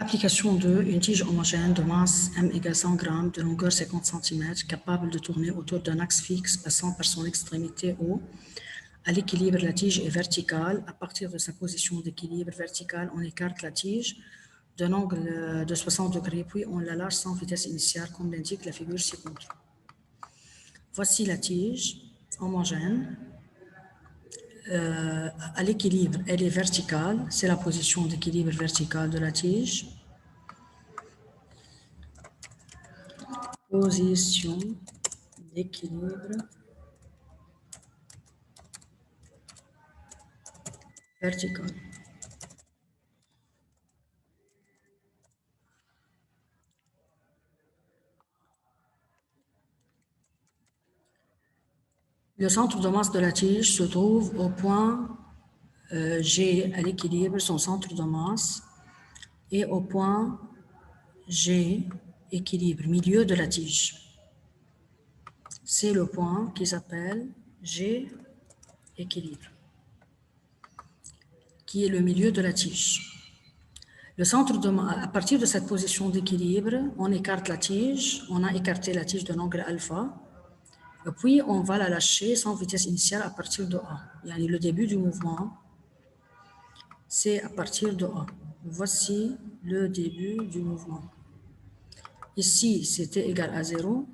Application 2, une tige homogène de masse m égale 100 g, de longueur 50 cm, capable de tourner autour d'un axe fixe passant par son extrémité O. À l'équilibre, la tige est verticale. À partir de sa position d'équilibre verticale, on écarte la tige d'un angle de 60 degrés, puis on la lâche sans vitesse initiale, comme l'indique la figure ci-contre. Voici la tige homogène. À l'équilibre, elle est verticale. C'est la position d'équilibre verticale de la tige. Position d'équilibre verticale. Le centre de masse de la tige se trouve au point G à l'équilibre, son centre de masse, et au point G, équilibre, milieu de la tige. C'est le point qui s'appelle G, équilibre, qui est le milieu de la tige. Le centre de masse, à partir de cette position d'équilibre, on écarte la tige, on a écarté la tige d'un angle alpha, et puis on va la lâcher sans vitesse initiale à partir de A. Yani le début du mouvement, c'est à partir de A. Voici le début du mouvement. Ici, c'est T égale à 0.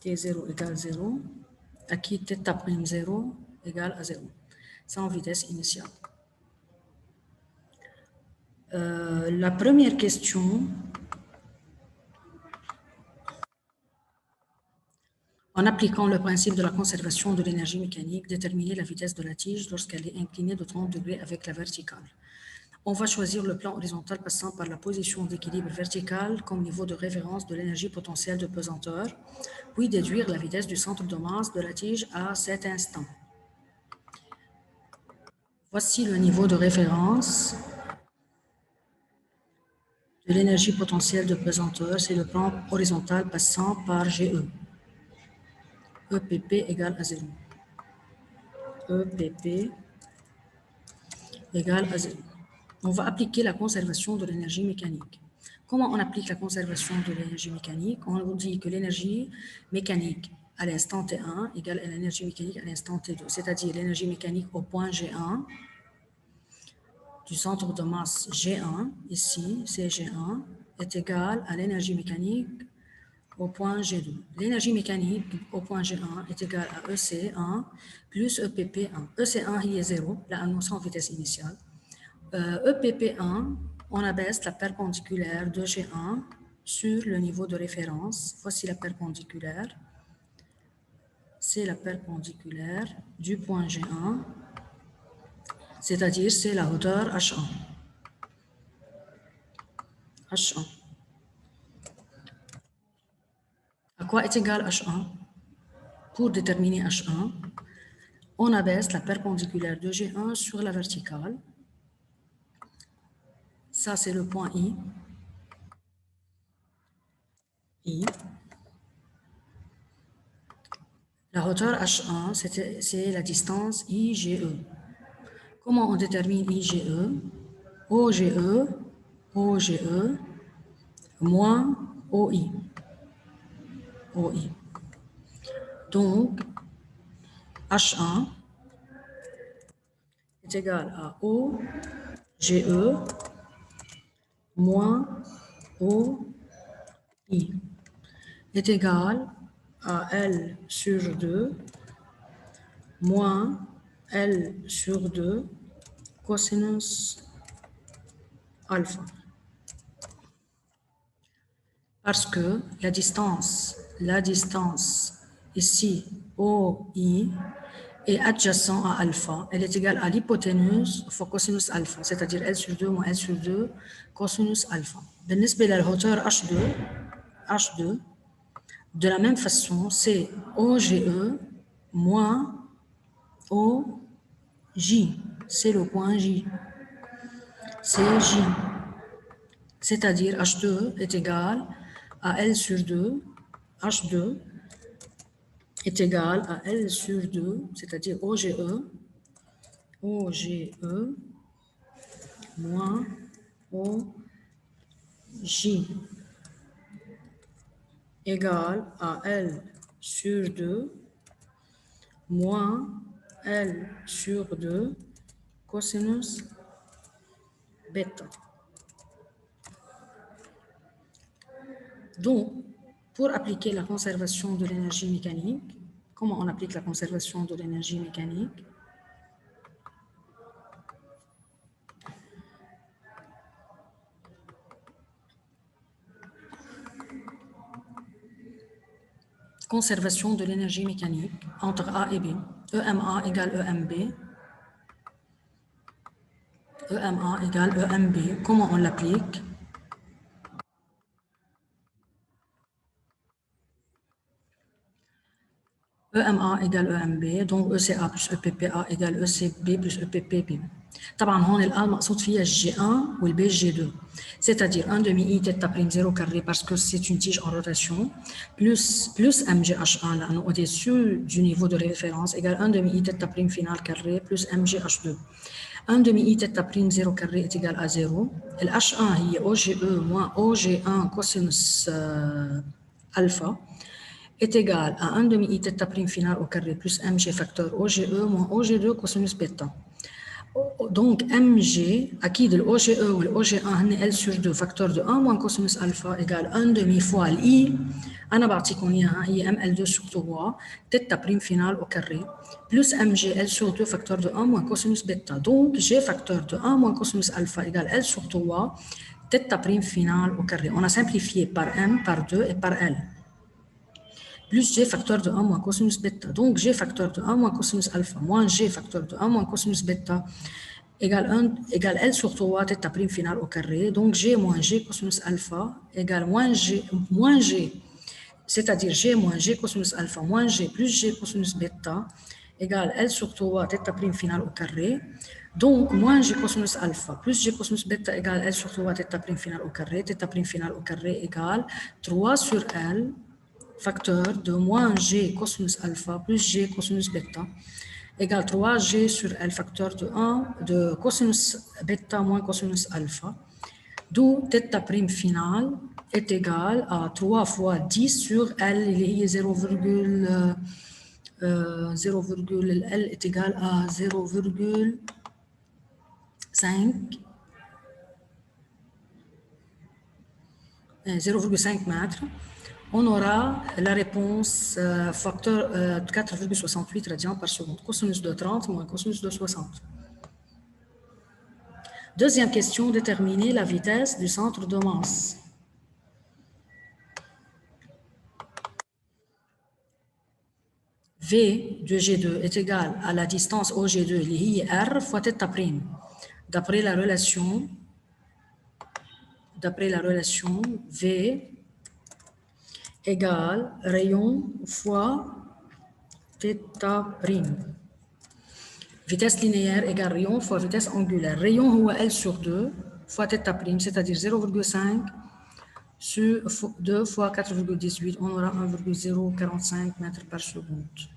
T0 égale 0. Aquí, T'0 égale à 0. Sans vitesse initiale. La première question, en appliquant le principe de la conservation de l'énergie mécanique, déterminer la vitesse de la tige lorsqu'elle est inclinée de 30 degrés avec la verticale. On va choisir le plan horizontal passant par la position d'équilibre verticale comme niveau de référence de l'énergie potentielle de pesanteur, puis déduire la vitesse du centre de masse de la tige à cet instant. Voici le niveau de référence de l'énergie potentielle de pesanteur, c'est le plan horizontal passant par GE. EPP égale à 0. EPP égale à 0. On va appliquer la conservation de l'énergie mécanique. Comment on applique la conservation de l'énergie mécanique? On vous dit que l'énergie mécanique à l'instant T1 égale à l'énergie mécanique à l'instant T2, c'est-à-dire l'énergie mécanique au point G1 du centre de masse G1, ici, c'est G1, est égale à l'énergie mécanique au point G2. L'énergie mécanique au point G1 est égale à EC1 plus EPP1. EC1 il est 0, là, nous sommes en vitesse initiale. EPP1, on abaisse la perpendiculaire de G1 sur le niveau de référence. Voici la perpendiculaire. C'est la perpendiculaire du point G1, c'est-à-dire c'est la hauteur H1. H1. À quoi est égal H1? Pour déterminer H1, on abaisse la perpendiculaire de G1 sur la verticale. Ça, c'est le point I. I. La hauteur H1, c'est la distance IGE. Comment on détermine IGE? OGE, OGE, moins OI. OI. Donc, H1 est égal à OGE moins OI est égal à L sur 2 moins L sur 2 cosinus alpha. Parce que la distance ici, OI, est adjacent à alpha. Elle est égale à l'hypoténuse fois cosinus alpha, c'est-à-dire L sur 2 moins L sur 2 cosinus alpha. بالنسبة la hauteur H2, de la même façon, c'est OGE moins OJ. C'est le point J. C'est J. C'est-à-dire H2 est égal à L sur 2. H2 est égal à L sur 2, c'est-à-dire OGE moins J égale à L sur 2 moins L sur 2 cosinus bêta. Donc, pour appliquer la conservation de l'énergie mécanique, comment on applique la conservation de l'énergie mécanique? Conservation de l'énergie mécanique entre A et B. EMA égale EMB. EMA égale EMB. Comment on l'applique? EMA égale EMB, donc ECA plus EPPA égale ECB plus EPPB. طبعا هون الآ المقصود فيها الجي 1 والبي جي 2. C'est-à-dire 1 demi I θ prime 0 carré parce que c'est une tige en rotation, plus MGH1 لأنه au-dessus du niveau de référence égale 1 demi I θ prime final carré plus MGH2. 1 demi I θ prime 0 carré est égal à 0. Le H1 هي OGE moins OG1 cosinus alpha est égal à 1 demi I θ prime final au carré plus mg facteur OGE moins OG2 cosinus bêta. Donc mg, acquis de l'OGE ou l'OG1, L sur 2 facteur de 1 moins cosinus alpha égale 1 demi fois l'I. أنا بعطيكم إياها هي ML2 sur 3 θ prime final au carré plus mg L sur 2 facteur de 1 moins cosinus bêta. Donc G facteur de 1 moins cosinus alpha égale L sur 3 θ prime final au carré. On a simplifié par M, par 2 et par L. Plus G facteur de 1 moins cosinus bêta. Donc G facteur de 1 moins cosinus alpha moins G facteur de 1 moins cosinus bêta égale L sur 3 θ prime final au carré. Donc G moins G cosinus alpha égale moins G, c'est-à-dire G moins G cosinus alpha moins G plus G cosinus bêta égale L sur 3 θ prime final au carré. Donc moins G cosinus alpha plus G cosinus bêta égale L sur 3 θ prime final au carré. θ prime final au carré égale 3 sur L facteur de moins G cosinus alpha plus G cosinus bêta égale 3G sur L facteur de 1 de cosinus bêta moins cosinus alpha, d'où θ prime final est égal à 3 fois 10 sur L, il est 0,0, L est égal à 0,5 mètres. On aura la réponse facteur 4,68 radians par seconde. Cosinus de 30 moins cosinus de 60. Deuxième question, déterminer la vitesse du centre de masse. V de G2 est égal à la distance OG2, qui est R fois θ prime. D'après la relation V égale rayon fois θ prime. Vitesse linéaire égale rayon fois vitesse angulaire. Rayon هو L sur 2 fois θ prime, c'est-à-dire 0,5 sur 2 fois 4,18, on aura 1,045 mètres par seconde.